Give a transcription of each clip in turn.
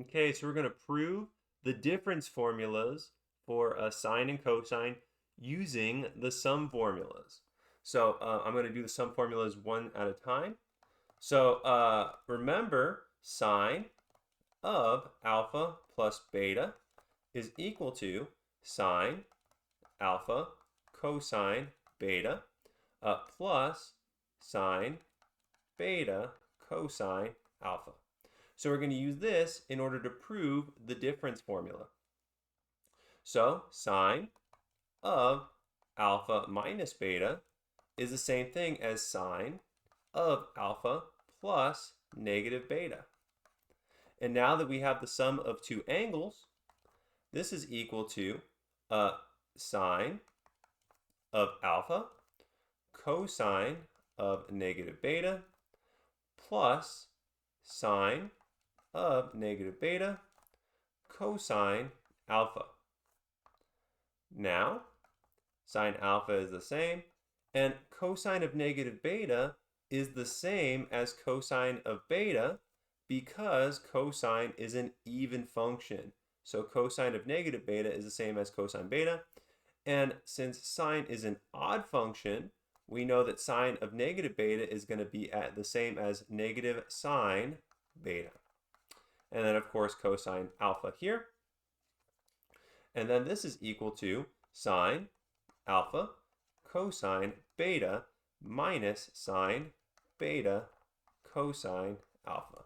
Okay, so we're going to prove the difference formulas for sine and cosine using the sum formulas. So I'm going to do the sum formulas one at a time. So remember, sine of alpha plus beta is equal to sine alpha cosine beta plus sine beta cosine alpha. So we're going to use this in order to prove the difference formula. So sine of alpha minus beta is the same thing as sine of alpha plus negative beta. And now that we have the sum of two angles, this is equal to sine of alpha cosine of negative beta plus sine of negative beta cosine alpha. Now, sine alpha is the same, and cosine of negative beta is the same as cosine of beta because cosine is an even function. So cosine of negative beta is the same as cosine beta. And since sine is an odd function, we know that sine of negative beta is going to be the same as negative sine beta. And then, of course, cosine alpha here. And then this is equal to sine alpha cosine beta minus sine beta cosine alpha,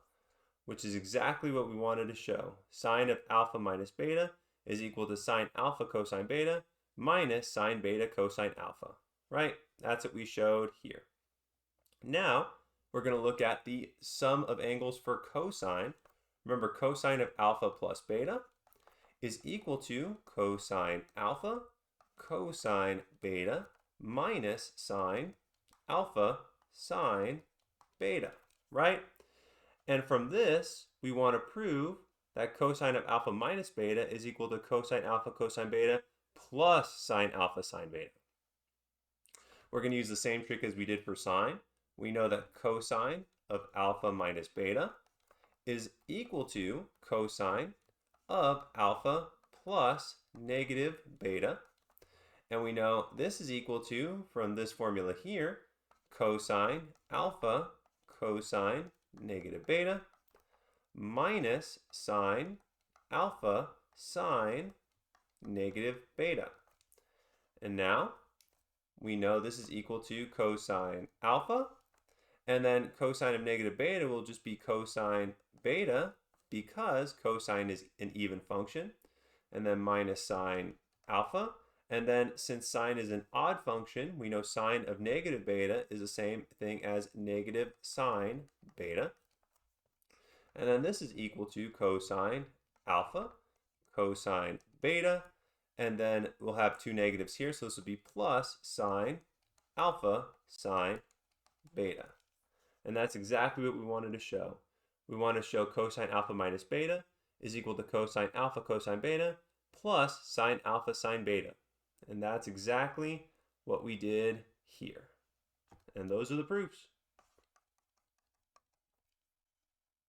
which is exactly what we wanted to show. Sine of alpha minus beta is equal to sine alpha cosine beta minus sine beta cosine alpha, right? That's what we showed here. Now, we're going to look at the sum of angles for cosine. Remember, cosine of alpha plus beta is equal to cosine alpha cosine beta minus sine alpha sine beta, right? And from this, we want to prove that cosine of alpha minus beta is equal to cosine alpha cosine beta plus sine alpha sine beta. We're going to use the same trick as we did for sine. We know that cosine of alpha minus beta is equal to cosine of alpha plus negative beta. And we know this is equal to, from this formula here, cosine alpha cosine negative beta minus sine alpha sine negative beta. And now we know this is equal to cosine alpha, and then cosine of negative beta will just be cosine beta because cosine is an even function, and then minus sine alpha. And then since sine is an odd function, we know sine of negative beta is the same thing as negative sine beta. And then this is equal to cosine alpha cosine beta. And then we'll have two negatives here, so this will be plus sine alpha sine beta. And that's exactly what we wanted to show. We want to show cosine alpha minus beta is equal to cosine alpha cosine beta plus sine alpha sine beta. And that's exactly what we did here. And those are the proofs.